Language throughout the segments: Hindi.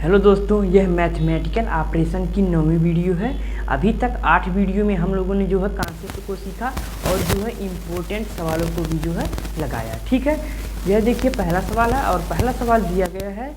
हेलो दोस्तों, यह मैथमेटिकल ऑपरेशन की 9वीं वीडियो है। अभी तक 8 वीडियो में हम लोगों ने जो है कॉन्सेप्ट को सीखा और जो है इम्पोर्टेंट सवालों को भी जो है लगाया। ठीक है, यह देखिए पहला सवाल है और पहला सवाल दिया गया है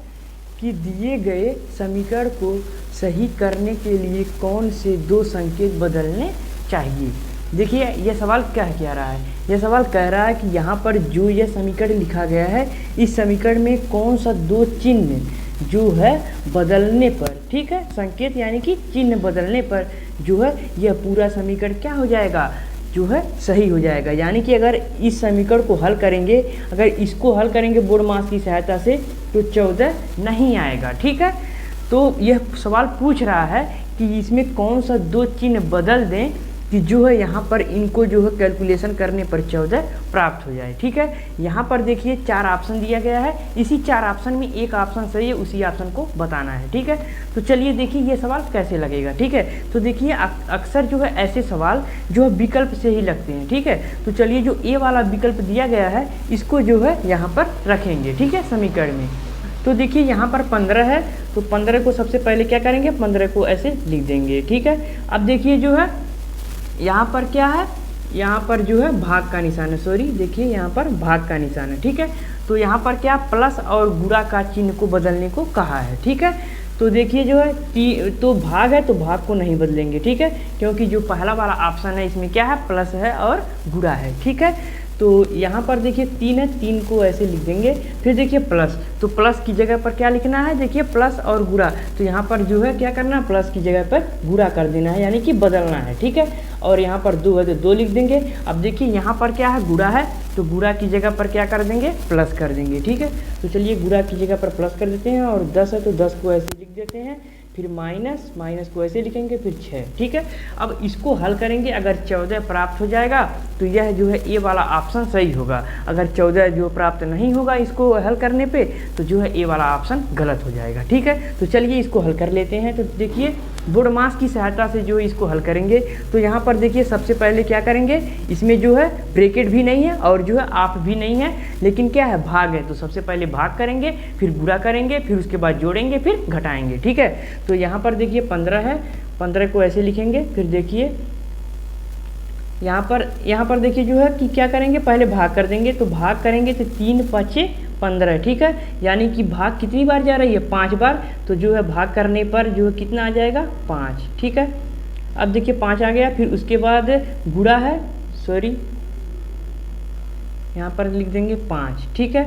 कि दिए गए समीकरण को सही करने के लिए कौन से दो संकेत बदलने चाहिए। देखिए यह सवाल क्या कह रहा है। यह सवाल कह रहा है कि यहाँ पर जो यह समीकरण लिखा गया है, इस समीकरण में कौन सा दो चिन्ह जो है बदलने पर, ठीक है, संकेत यानी कि चिन्ह बदलने पर जो है यह पूरा समीकरण क्या हो जाएगा, जो है सही हो जाएगा। यानी कि अगर इस समीकरण को हल करेंगे, अगर इसको हल करेंगे बोर्ड मास की सहायता से तो 14 नहीं आएगा। ठीक है, तो यह सवाल पूछ रहा है कि इसमें कौन सा दो चिन्ह बदल दें कि जो है यहाँ पर इनको जो है कैलकुलेशन करने पर 14 प्राप्त हो जाए। ठीक है, यहाँ पर देखिए 4 ऑप्शन दिया गया है, इसी 4 ऑप्शन में एक ऑप्शन सही है, उसी ऑप्शन को बताना है। ठीक है, तो चलिए देखिए ये सवाल कैसे लगेगा। ठीक है, तो देखिए अक्सर जो है ऐसे सवाल जो है विकल्प से ही लगते हैं। ठीक है, तो चलिए जो ए वाला विकल्प दिया गया है इसको जो है यहाँ पर रखेंगे। ठीक है, समीकरण में तो देखिए यहाँ पर 15 है, तो 15 को सबसे पहले क्या करेंगे, 15 को ऐसे लिख देंगे। ठीक है, अब देखिए जो है यहाँ पर क्या है, यहाँ पर जो है भाग का निशान है, सॉरी देखिए यहाँ पर भाग का निशान है। ठीक है, तो यहाँ पर क्या प्लस और गुणा का चिन्ह को बदलने को कहा है। ठीक है, तो देखिए जो है तो भाग है तो भाग को नहीं बदलेंगे। ठीक है, क्योंकि जो पहला वाला ऑप्शन है इसमें क्या है, प्लस है और गुणा है। ठीक है, तो यहाँ पर देखिए 3 है, 3 को ऐसे लिख देंगे। फिर देखिए प्लस, तो प्लस की जगह पर क्या लिखना है, देखिए प्लस और गुणा, तो यहाँ पर जो है क्या करना है, प्लस की जगह पर गुणा कर देना है, यानी कि बदलना है। ठीक है, और यहाँ पर 2 है तो 2 लिख देंगे। अब देखिए यहाँ पर क्या है, गुणा है, तो गुणा की जगह पर क्या कर देंगे, प्लस कर देंगे। ठीक है, तो चलिए गुणा की जगह पर प्लस कर देते हैं, और 10 है तो 10 को ऐसे लिख देते हैं, फिर माइनस, माइनस को ऐसे लिखेंगे, फिर 6। ठीक है, अब इसको हल करेंगे, अगर 14 प्राप्त हो जाएगा तो यह जो है ए वाला ऑप्शन सही होगा। अगर 14 जो प्राप्त नहीं होगा इसको हल करने पे तो जो है ए वाला ऑप्शन गलत हो जाएगा। ठीक है, तो चलिए इसको हल कर लेते हैं। तो देखिए बोर्ड मास की सहायता से जो इसको हल करेंगे, तो यहाँ पर देखिए सबसे पहले क्या करेंगे, इसमें जो है ब्रैकेट भी नहीं है और जो है आप भी नहीं है, लेकिन क्या है, भाग है, तो सबसे पहले भाग करेंगे, फिर गुणा करेंगे, फिर उसके बाद जोड़ेंगे, फिर घटाएंगे। ठीक है, तो यहाँ पर देखिए 15 है, 15 को ऐसे लिखेंगे। फिर देखिए यहाँ पर देखिए जो है कि क्या करेंगे, पहले भाग कर देंगे, तो भाग करेंगे तो 3 5 15। ठीक है, यानी कि भाग कितनी बार जा रही है, 5 बार, तो जो है भाग करने पर जो है कितना आ जाएगा, 5। ठीक है, अब देखिए 5 आ गया, फिर उसके बाद गुणा है, सॉरी यहाँ पर लिख देंगे 5। ठीक है,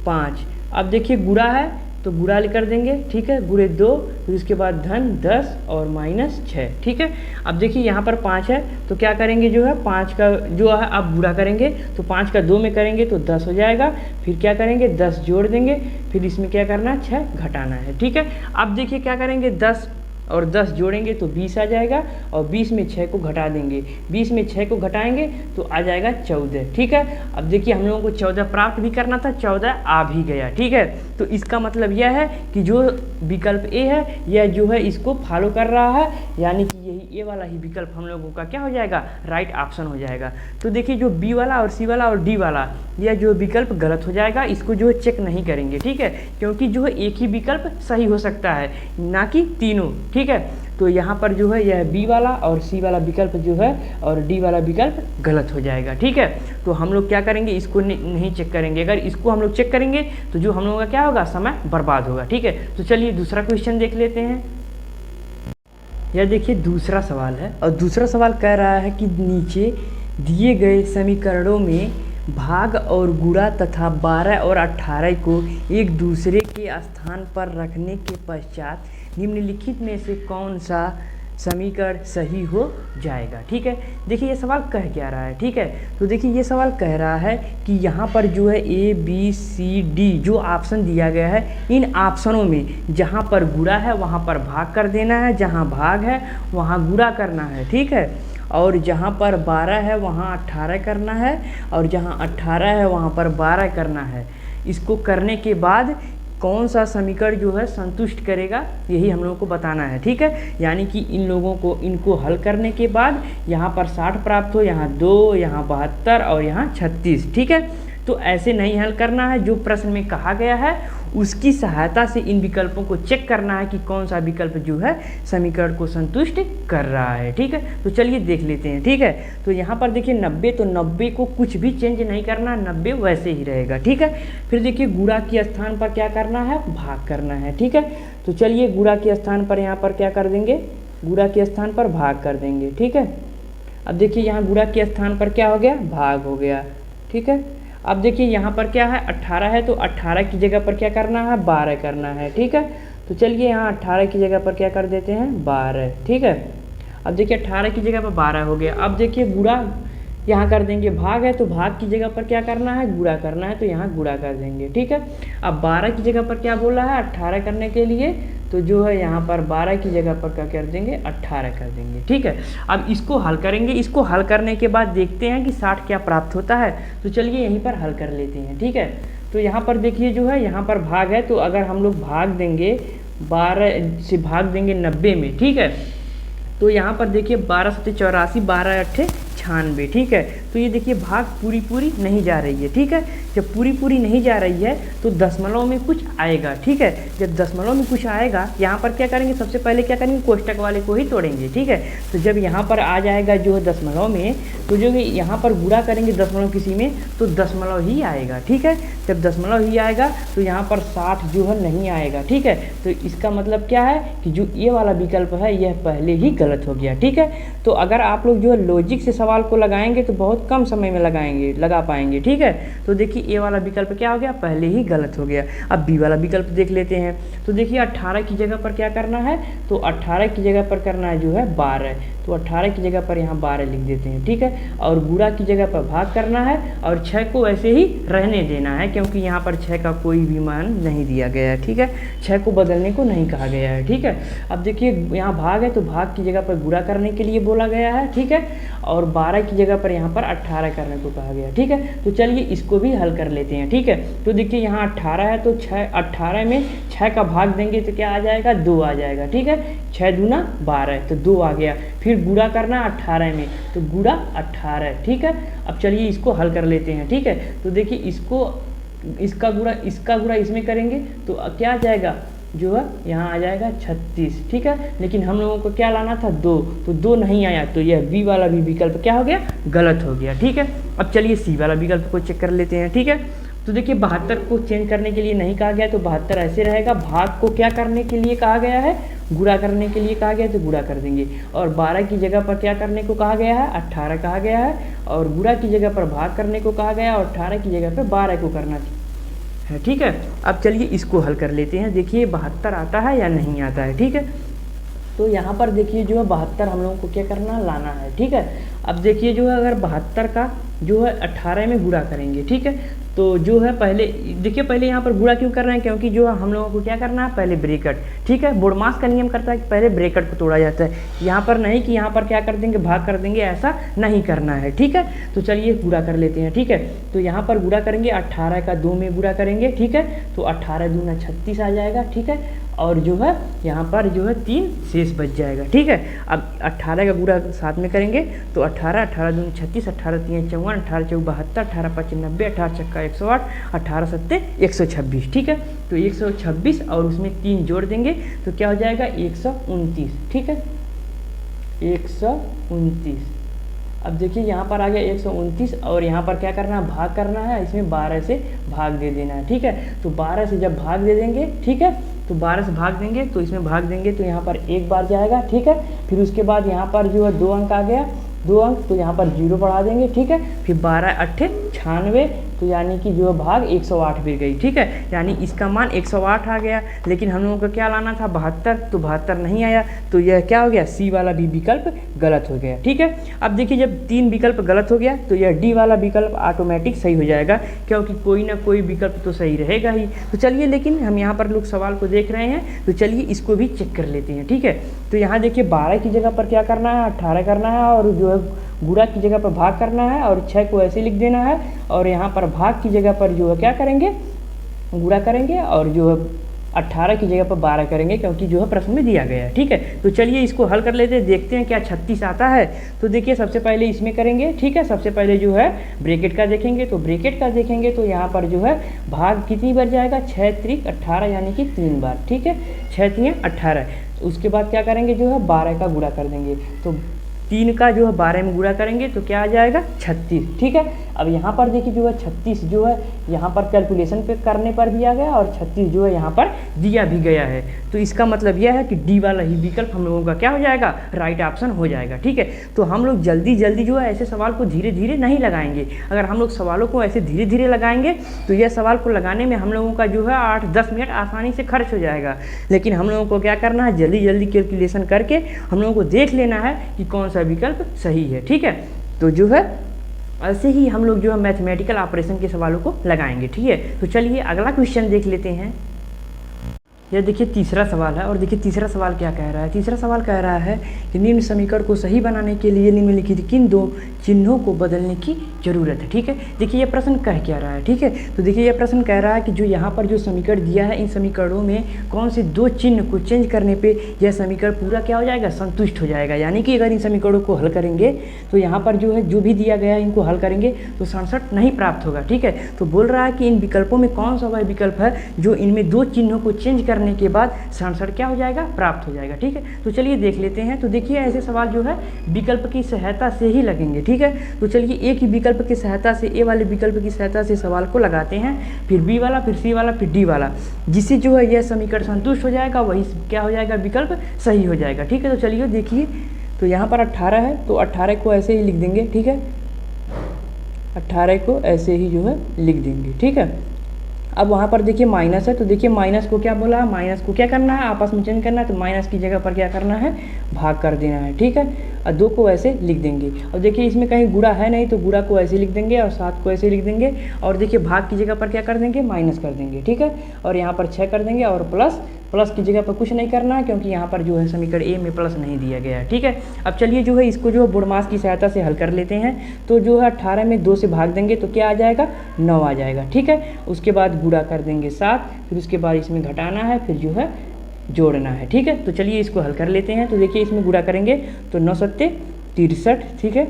5। अब देखिए गुणा है तो गुणा कर देंगे। ठीक है, गुणे 2, फिर उसके बाद धन 10 और माइनस 6। ठीक है, अब देखिए यहाँ पर 5 है तो क्या करेंगे, जो है 5 का जो है अब गुणा करेंगे, तो 5 का 2 में करेंगे तो 10 हो जाएगा। फिर क्या करेंगे, 10 जोड़ देंगे, फिर इसमें क्या करना है, 6 घटाना है। ठीक है, अब देखिए क्या करेंगे, 10 और 10 जोड़ेंगे तो 20 आ जाएगा, और 20 में 6 को घटा देंगे, 20 में 6 को घटाएंगे तो आ जाएगा 14। ठीक है, अब देखिए हम लोगों को 14 प्राप्त भी करना था, 14 आ भी गया। ठीक है, तो इसका मतलब यह है कि जो विकल्प ए है यह जो है इसको फॉलो कर रहा है, यानी कि यही ए वाला ही विकल्प हम लोगों का क्या हो जाएगा, राइट ऑप्शन हो जाएगा। तो देखिए जो बी वाला और सी वाला और डी वाला यह जो विकल्प गलत हो जाएगा, इसको जो है चेक नहीं करेंगे। ठीक है, क्योंकि जो है एक ही विकल्प सही हो सकता है, ना कि तीनों। ठीक है, तो यहाँ पर जो है यह बी वाला और सी वाला विकल्प जो है और डी वाला विकल्प गलत हो जाएगा। ठीक है, तो हम लोग क्या करेंगे, इसको नहीं चेक करेंगे। अगर इसको हम लोग चेक करेंगे तो जो हम लोगों का क्या होगा, समय बर्बाद होगा। ठीक है, तो चलिए दूसरा क्वेश्चन देख लेते हैं। यह देखिए दूसरा सवाल है, और दूसरा सवाल कह रहा है कि नीचे दिए गए समीकरणों में भाग और गुणा तथा 12 और 18 को एक दूसरे के स्थान पर रखने के पश्चात निम्नलिखित में से कौन सा समीकरण सही हो जाएगा। ठीक है, देखिए ये सवाल कह क्या रहा है। ठीक है, तो देखिए ये सवाल कह रहा है कि यहाँ पर जो है ए बी सी डी जो ऑप्शन दिया गया है, इन ऑप्शनों में जहाँ पर गुणा है वहाँ पर भाग कर देना है, जहाँ भाग है वहाँ गुणा करना है। ठीक है, और जहाँ पर 12 है वहाँ 18 करना है, और जहाँ 18 है वहाँ पर 12 करना है। इसको करने के बाद कौन सा समीकरण जो है संतुष्ट करेगा, यही हम लोगों को बताना है। ठीक है, यानी कि इन लोगों को इनको हल करने के बाद यहाँ पर 60 प्राप्त हो, यहाँ 2, यहाँ 72 और यहाँ 36। ठीक है, तो ऐसे नहीं हल करना है, जो प्रश्न में कहा गया है उसकी सहायता से इन विकल्पों को चेक करना है कि कौन सा विकल्प जो है समीकरण को संतुष्ट कर रहा है। ठीक है, तो चलिए देख लेते हैं। ठीक है, तो यहाँ पर देखिए 90, तो 90 को कुछ भी चेंज नहीं करना, 90 वैसे ही रहेगा। ठीक है, फिर देखिए गुणा के स्थान पर क्या करना है, भाग करना है। ठीक है, तो चलिए गुणा के स्थान पर यहाँ पर क्या कर देंगे, गुणा के स्थान पर भाग कर देंगे। ठीक है, अब देखिए यहाँ गुणा के स्थान पर क्या हो गया, भाग हो गया। ठीक है, अब देखिए यहाँ पर क्या है, 18 है, तो 18 की जगह पर क्या करना है, 12 करना है। ठीक है, तो चलिए यहाँ 18 की जगह पर क्या कर देते हैं, 12। ठीक है, अब देखिए 18 की जगह पर 12 हो गया। अब देखिए गुणा यहाँ कर देंगे, भाग है तो भाग की जगह पर क्या करना है, गुणा करना है, तो यहाँ गुणा कर देंगे। ठीक है, अब 12 की जगह पर क्या बोला है, 18 करने के लिए, तो जो है यहाँ पर 12 की जगह पर क्या कर देंगे, 18 कर देंगे। ठीक है, अब इसको हल करेंगे। इसको हल करने के बाद देखते हैं कि 60 क्या प्राप्त होता है, तो चलिए यहीं पर हल कर लेते हैं। ठीक है, तो यहाँ पर देखिए जो है यहाँ पर भाग है, तो अगर हम लोग भाग देंगे 12 से भाग देंगे 90 में। ठीक है, तो यहाँ पर देखिए 12 सत्ते 84, 12 अट्ठे 96। ठीक है, तो ये देखिए भाग पूरी पूरी नहीं जा रही है। ठीक है, जब पूरी पूरी नहीं जा रही है तो दशमलव में कुछ आएगा। ठीक है, जब दशमलव में कुछ आएगा, यहाँ पर क्या करेंगे, सबसे पहले क्या करेंगे, कोष्टक वाले को ही तोड़ेंगे। ठीक है, तो जब यहाँ पर आ जाएगा जो है दशमलव में, तो जो यहाँ पर गुणा करेंगे दशमलव किसी में, तो दशमलव ही आएगा। ठीक है, जब दशमलव ही आएगा तो यहाँ पर 60 जो है नहीं आएगा। ठीक है, तो इसका मतलब क्या है कि जो ये वाला विकल्प है यह पहले ही गलत हो गया। ठीक है, तो अगर आप लोग जो है लॉजिक से सवाल को लगाएंगे तो बहुत कम समय में लगा पाएंगे। ठीक है, तो देखिए ए वाला विकल्प क्या हो गया, पहले ही गलत हो गया। अब बी वाला विकल्प देख लेते हैं। तो देखिए 18 की जगह पर क्या करना है, तो 18 की जगह पर करना है जो है 12, तो 18 की जगह पर यहाँ 12 लिख देते हैं। ठीक है, और गुणा की जगह पर भाग करना है, और 6 को ऐसे ही रहने देना है क्योंकि यहाँ पर 6 का कोई भी मान नहीं दिया गया है। ठीक है, 6 को बदलने को नहीं कहा गया है। ठीक है, अब देखिए यहाँ भाग है, तो भाग की जगह पर गुणा करने के लिए बोला गया है। ठीक है, और 12 की जगह पर यहाँ पर 18 करने को कहा गया। ठीक है, तो चलिए इसको भी हल कर लेते हैं। ठीक है, तो देखिए यहाँ 18 है, तो 18 में 6 का भाग देंगे तो क्या आ जाएगा, 2 आ जाएगा। ठीक है, 6 दूना 12, तो 2 आ गया। फिर गुणा करना 18 में, तो गुणा 18। ठीक है, अब चलिए इसको हल कर लेते हैं। ठीक है, तो देखिए इसका गुणा इसमें करेंगे तो क्या आ जाएगा, जो है यहाँ आ जाएगा 36। ठीक है, लेकिन हम लोगों को क्या लाना था, 2, तो 2 नहीं आया, तो यह बी वाला भी विकल्प क्या हो गया, गलत हो गया। ठीक है, अब चलिए सी वाला विकल्प को चेक कर लेते हैं। ठीक है, तो देखिए 72 को चेंज करने के लिए नहीं कहा गया, तो 72 ऐसे रहेगा। भाग को क्या करने के लिए कहा गया है, गुणा करने के लिए कहा गया, तो गुणा कर देंगे। और 12 की जगह पर क्या करने को कहा गया है, 18 कहा गया है, और गुणा की जगह पर भाग करने को कहा गया, और 18 की जगह पर 12 को करना है। ठीक है, अब चलिए इसको हल कर लेते हैं। देखिए 72 आता है या नहीं आता है। ठीक है, तो यहाँ पर देखिए जो है 72 हम लोगों को क्या करना, लाना है। ठीक है, अब देखिए जो है अगर 72 का जो है 18 में गुणा करेंगे। ठीक है, तो जो है पहले देखिए, पहले यहाँ पर गुणा क्यों कर रहे हैं, क्योंकि जो है हम लोगों को क्या करना है, पहले ब्रैकेट। ठीक है, बोडमास का नियम करता है कि पहले ब्रैकेट को तोड़ा जाता है, यहाँ पर नहीं कि यहाँ पर क्या कर देंगे, भाग कर देंगे, ऐसा नहीं करना है। ठीक है, तो चलिए गुणा कर लेते हैं। ठीक है, तो यहाँ पर गुणा करेंगे, 18 का 2 में गुणा करेंगे। ठीक है, तो 18 दूना 36 आ जाएगा। ठीक है, और जो है यहाँ पर जो है 3 शेष बच जाएगा। ठीक है, अब 18 का गुणा साथ में करेंगे, तो 18 दूनी 36, 18 3 54, 18 4 72, 18 5 90, 18 छक्का 108, 18 सत्ते 126। ठीक है, तो 126 और उसमें 3 जोड़ देंगे तो क्या हो जाएगा, 129। ठीक है, 129। अब देखिए यहाँ पर आ गया 129, और यहाँ पर क्या करना है, भाग करना है, इसमें 12 से भाग दे देना है। ठीक है, तो 12 से जब भाग दे देंगे, ठीक है, तो 12 से भाग देंगे तो इसमें भाग देंगे तो यहाँ पर एक बार जाएगा। ठीक है, फिर उसके बाद यहाँ पर जो है 2 अंक आ गया, 2 अंक, तो यहाँ पर 0 बढ़ा देंगे। ठीक है, फिर 12 अट्ठे 96, तो यानी कि जो है भाग 108 गिर गई। ठीक है, यानी इसका मान 108 आ गया, लेकिन हम लोगों को क्या लाना था, 72, तो 72 नहीं आया, तो यह क्या हो गया, सी वाला भी विकल्प गलत हो गया। ठीक है, अब देखिए जब 3 विकल्प गलत हो गया तो यह डी वाला विकल्प ऑटोमेटिक सही हो जाएगा, क्योंकि कोई ना कोई विकल्प तो सही रहेगा ही। तो चलिए, लेकिन हम यहाँ पर लोग सवाल को देख रहे हैं, तो चलिए इसको भी चेक कर लेते हैं। ठीक है, तो यहाँ देखिए 12 की जगह पर क्या करना है, 18 करना है, और जो है गुणा की जगह पर भाग करना है, और 6 को ऐसे लिख देना है, और यहाँ पर भाग की जगह पर जो है क्या करेंगे, गुणा करेंगे, और जो है 18 की जगह पर 12 करेंगे क्योंकि जो है प्रश्न में दिया गया है। ठीक है, तो चलिए इसको हल कर लेते हैं, देखते हैं क्या 36 आता है। तो देखिए सबसे पहले इसमें करेंगे। ठीक है, सबसे पहले जो है ब्रैकेट का देखेंगे, तो ब्रैकेट का देखेंगे तो यहाँ पर जो है भाग कितनी बार जाएगा, 6 त्रिक 18 यानी कि 3 बार। ठीक है, 6 3 18। उसके बाद क्या करेंगे, जो है 12 का गुणा कर देंगे, तो 3 का जो है 12 में गुणा करेंगे तो क्या आ जाएगा, 36। ठीक है, अब यहाँ पर देखिए जो है 36 जो है यहाँ पर कैलकुलेशन पे करने पर भी आ गया और 36 जो है यहाँ पर दिया भी गया है। तो इसका मतलब यह है कि डी वाला ही विकल्प हम लोगों का क्या हो जाएगा, राइट ऑप्शन हो जाएगा। ठीक है, तो हम लोग जल्दी जल्दी जो है ऐसे सवाल को धीरे धीरे नहीं लगाएंगे। अगर हम लोग सवालों को ऐसे धीरे धीरे लगाएंगे तो यह सवाल को लगाने में हम लोगों का जो है 8-10 मिनट आसानी से खर्च हो जाएगा। लेकिन हम लोगों को क्या करना है, जल्दी जल्दी कैलकुलेशन करके हम लोगों को देख लेना है कि कौन सा विकल्प सही है। ठीक है, तो जो है ऐसे ही हम लोग जो है मैथमेटिकल ऑपरेशन के सवालों को लगाएंगे। ठीक है, तो चलिए अगला क्वेश्चन देख लेते हैं। यह देखिए तीसरा सवाल है और देखिए तीसरा सवाल क्या कह रहा है। तीसरा सवाल कह रहा है कि निम्न समीकरण को सही बनाने के लिए निम्नलिखित किन दो चिन्हों को बदलने की जरूरत है। ठीक है, देखिए यह प्रश्न कह क्या रहा है। ठीक है, तो देखिए यह प्रश्न कह रहा है कि जो यहाँ पर जो समीकरण दिया है, इन समीकरणों में कौन से दो चिन्ह को चेंज करने पे यह समीकरण पूरा क्या हो जाएगा, संतुष्ट हो जाएगा। यानी कि अगर इन समीकरणों को हल करेंगे तो यहाँ पर जो है जो भी दिया गया है इनको हल करेंगे तो 67 नहीं प्राप्त होगा। ठीक है, तो बोल रहा है कि इन विकल्पों में कौन सा वह विकल्प है जो इनमें दो चिन्हों को चेंज करने के बाद 67 क्या हो जाएगा, प्राप्त हो जाएगा। ठीक है, तो चलिए देख लेते हैं। तो देखिए ऐसे सवाल जो है विकल्प की सहायता से ही लगेंगे। ठीक है, तो चलिए एक ही विकल्प की सहायता से, ए वाले विकल्प की सहायता से सवाल को लगाते हैं, फिर बी वाला, फिर सी वाला, फिर डी वाला, जिससे जो है यह समीकरण संतुष्ट हो जाएगा, वही क्या हो जाएगा, विकल्प सही हो जाएगा। ठीक है, तो चलिए देखिए, तो यहाँ पर 18 है तो 18 को ऐसे ही लिख देंगे। ठीक है, 18 को ऐसे ही जो है लिख देंगे। ठीक है, अब वहाँ पर देखिए माइनस है तो देखिए माइनस को क्या बोला है, माइनस को क्या करना है, आपस में चेंज करना है, तो माइनस की जगह पर क्या करना है, भाग कर देना है। ठीक है, और 2 को ऐसे लिख देंगे। और देखिए इसमें कहीं गुणा है नहीं तो गुणा को ऐसे लिख देंगे और 7 को ऐसे लिख देंगे। और देखिए भाग की जगह पर क्या कर देंगे, माइनस कर देंगे। ठीक है, और यहाँ पर 6 कर देंगे और प्लस की जगह पर कुछ नहीं करना है क्योंकि यहाँ पर जो है समीकरण ए में प्लस नहीं दिया गया है। ठीक है, अब चलिए जो है इसको जो है बुड़मास की सहायता से हल कर लेते हैं। तो जो है 18 में 2 से भाग देंगे तो क्या आ जाएगा, 9 आ जाएगा। ठीक है, उसके बाद गुणा कर देंगे 7, फिर उसके बाद इसमें घटाना है, फिर जो है जोड़ना है। ठीक है, तो चलिए इसको हल कर लेते हैं। तो देखिए इसमें गुणा करेंगे तो 9 सत्ते 63। ठीक है,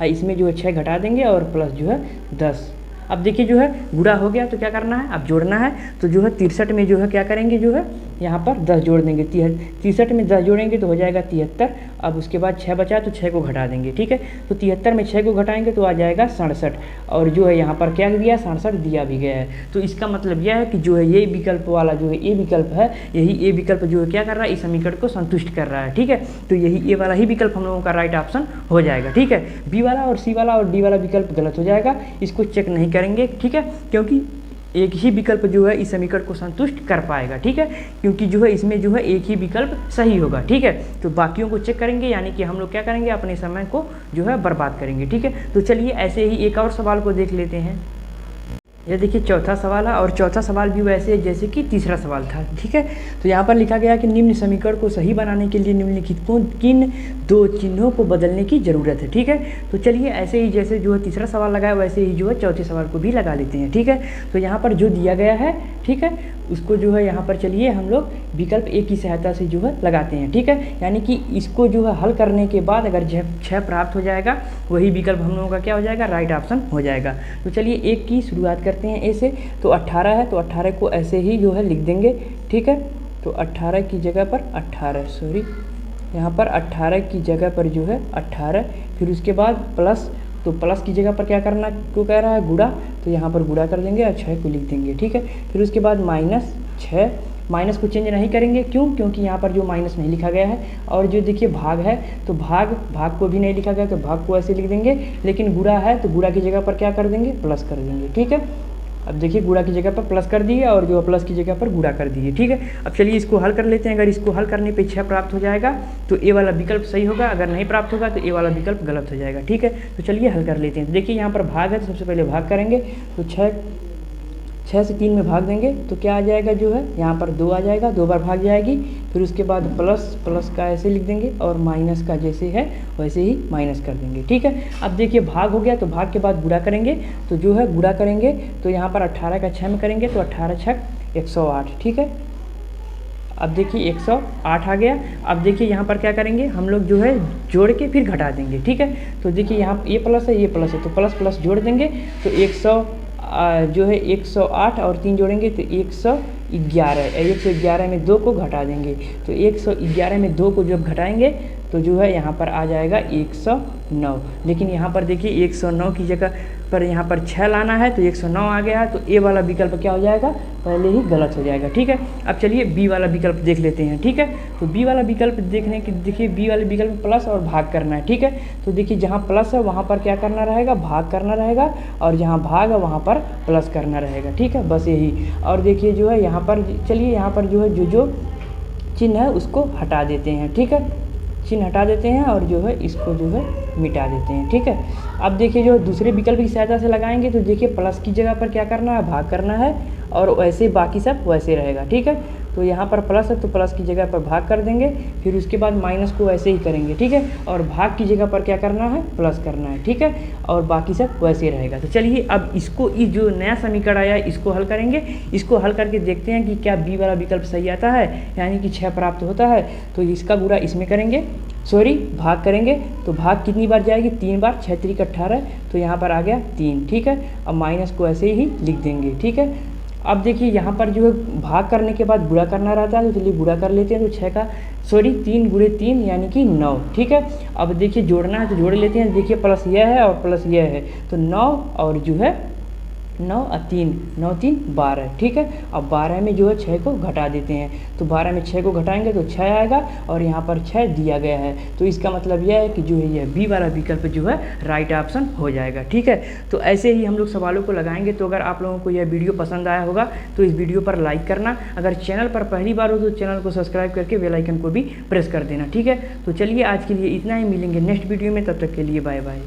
इसमें जो है 6 घटा देंगे और प्लस जो है 10। अब देखिए जो है गुणा हो गया तो क्या करना है, अब जोड़ना है। तो जो है 63 में जो है क्या करेंगे, जो है यहाँ पर 10 जोड़ देंगे। 63 में 10 जोड़ेंगे तो हो जाएगा 73। अब उसके बाद 6 बचा तो 6 को घटा देंगे। ठीक है, तो 73 में 6 को घटाएंगे तो आ जाएगा 67। और जो है यहाँ पर क्या दिया, 67 दिया भी गया है। तो इसका मतलब यह है कि जो है ये विकल्प वाला जो है ए विकल्प है, यही ए विकल्प जो है क्या कर रहा है, इस समीकरण को संतुष्ट कर रहा है। ठीक है, तो यही ए वाला ही विकल्प हम लोगों का राइट ऑप्शन हो जाएगा। ठीक है, बी वाला और सी वाला और डी वाला विकल्प गलत हो जाएगा, इसको चेक नहीं करेंगे। ठीक है, क्योंकि एक ही विकल्प जो है इस समीकरण को संतुष्ट कर पाएगा। ठीक है, क्योंकि जो है इसमें जो है एक ही विकल्प सही होगा। ठीक है, तो बाकियों को चेक करेंगे, यानी कि हम लोग क्या करेंगे, अपने समय को जो है बर्बाद करेंगे। ठीक है, तो चलिए ऐसे ही एक और सवाल को देख लेते हैं। यह देखिए चौथा सवाल है और चौथा सवाल भी वैसे है जैसे कि तीसरा सवाल था। ठीक है, तो यहाँ पर लिखा गया कि निम्न समीकरण को सही बनाने के लिए निम्नलिखित किन दो चिन्हों को बदलने की ज़रूरत है। ठीक है, तो चलिए ऐसे ही जैसे जो है तीसरा सवाल लगाया वैसे ही जो है चौथे सवाल को भी लगा लेते हैं। ठीक है, तो यहाँ पर जो दिया गया है, ठीक है, उसको जो है यहाँ पर चलिए हम लोग विकल्प ए की सहायता से जो है लगाते हैं। ठीक है, यानी कि इसको जो है हल करने के बाद अगर 6 प्राप्त हो जाएगा वही विकल्प हम लोगों का क्या हो जाएगा, राइट ऑप्शन हो जाएगा। तो चलिए एक की शुरुआत करते हैं ए से। तो 18 है तो 18 को ऐसे ही जो है लिख देंगे। ठीक है, तो 18 की जगह पर 18 यहाँ पर 18 की जगह पर जो है 18, फिर उसके बाद प्लस, तो प्लस की जगह पर क्या करना को कह रहा है, गुणा, तो यहाँ पर गुणा कर देंगे और 6 को लिख देंगे। ठीक है, फिर उसके बाद -6, माइनस को चेंज नहीं करेंगे, क्यों, क्योंकि यहाँ पर जो माइनस नहीं लिखा गया है। और जो देखिए भाग है तो भाग को भी नहीं लिखा गया तो भाग को ऐसे लिख देंगे। लेकिन गुणा है तो गुणा की जगह पर क्या कर देंगे, प्लस कर देंगे। ठीक है, अब देखिए गुणा की जगह पर प्लस कर दिए और जो प्लस की जगह पर गुणा कर दिए। ठीक है, अब चलिए इसको हल कर लेते हैं। अगर इसको हल करने पे 6 प्राप्त हो जाएगा तो ए वाला विकल्प सही होगा, अगर नहीं प्राप्त होगा तो ए वाला विकल्प गलत हो जाएगा। ठीक है, तो चलिए हल कर लेते हैं। तो देखिए यहाँ पर भाग है तो सबसे पहले भाग करेंगे, तो 6 से 3 में भाग देंगे तो क्या आ जाएगा, जो है यहाँ पर 2 आ जाएगा, 2 बार भाग जाएगी। फिर उसके बाद प्लस का ऐसे लिख देंगे और माइनस का जैसे है वैसे ही माइनस कर देंगे। ठीक है, अब देखिए भाग हो गया तो भाग के बाद गुणा करेंगे, तो जो है गुणा करेंगे तो यहाँ पर 18 का 6 में करेंगे तो 18 6 108, ठीक है। अब देखिए 108 आ गया। अब देखिए यहाँ पर क्या करेंगे हम लोग जो है जोड़ के फिर घटा देंगे, ठीक है। तो देखिए यहाँ ये प्लस है ये प्लस है, तो प्लस प्लस जोड़ देंगे तो 108 और 3 जोड़ेंगे तो 111, 111 में 2 को घटा देंगे तो 111 में 2 को जब घटाएंगे तो जो है यहाँ पर आ जाएगा 109। लेकिन यहाँ पर देखिए 109 की जगह पर यहाँ पर 6 लाना है तो 109 आ गया है, तो ए वाला विकल्प क्या हो जाएगा, पहले ही गलत हो जाएगा, ठीक है। अब चलिए बी वाला विकल्प देख लेते हैं, ठीक है। तो बी वाला विकल्प देखने की देखिए बी वाले विकल्प में प्लस और भाग करना है, ठीक है। तो देखिए जहाँ प्लस है वहाँ पर क्या करना रहेगा, भाग करना रहेगा, और जहाँ भाग है वहाँ पर प्लस करना रहेगा, ठीक है, बस यही। और देखिए जो है यहाँ पर चलिए यहाँ पर जो है जो चिन्ह है उसको हटा देते हैं, ठीक है, चिन्ह हटा देते हैं और जो है इसको जो है मिटा देते हैं, ठीक है। अब देखिए जो दूसरे विकल्प की सहायता से लगाएंगे तो देखिए प्लस की जगह पर क्या करना है, भाग करना है, और वैसे बाकी सब वैसे रहेगा, ठीक है। तो यहाँ पर प्लस है तो प्लस की जगह पर भाग कर देंगे, फिर उसके बाद माइनस को ऐसे ही करेंगे, ठीक है, और भाग की जगह पर क्या करना है, प्लस करना है, ठीक है, और बाकी सब वैसे रहेगा। तो चलिए अब इसको इस जो नया समीकरण आया है इसको हल करेंगे। इसको हल करके देखते हैं कि क्या बी वाला विकल्प सही आता है, यानी कि 6 प्राप्त होता है। तो इसका गुणा इसमें करेंगे, सॉरी भाग करेंगे, तो भाग कितनी बार जाएगी, 3 बार, 6 3 18, तो यहाँ पर आ गया 3, ठीक है। अब माइनस को ऐसे ही लिख देंगे, ठीक है। अब देखिए यहाँ पर जो है भाग करने के बाद गुणा करना रहता है, तो चलिए गुणा कर लेते हैं। तो 3 गुणे 3 यानी कि 9, ठीक है। अब देखिए जोड़ना है तो जोड़ लेते हैं, देखिए प्लस यह है और प्लस यह है, तो 9 और जो है 9 और 3, 9 3 12, ठीक है। अब 12 में जो है 6 को घटा देते हैं, तो 12 में 6 को घटाएंगे तो 6 आएगा, और यहाँ पर 6 दिया गया है, तो इसका मतलब यह है कि जो है यह बी वाला विकल्प जो है राइट ऑप्शन हो जाएगा, ठीक है। तो ऐसे ही हम लोग सवालों को लगाएंगे। तो अगर आप लोगों को यह वीडियो पसंद आया होगा तो इस वीडियो पर लाइक करना, अगर चैनल पर पहली बार हो तो चैनल को सब्सक्राइब करके बेल आइकन को भी प्रेस कर देना, ठीक है। तो चलिए आज के लिए इतना ही, मिलेंगे नेक्स्ट वीडियो में, तब तक के लिए बाय बाय।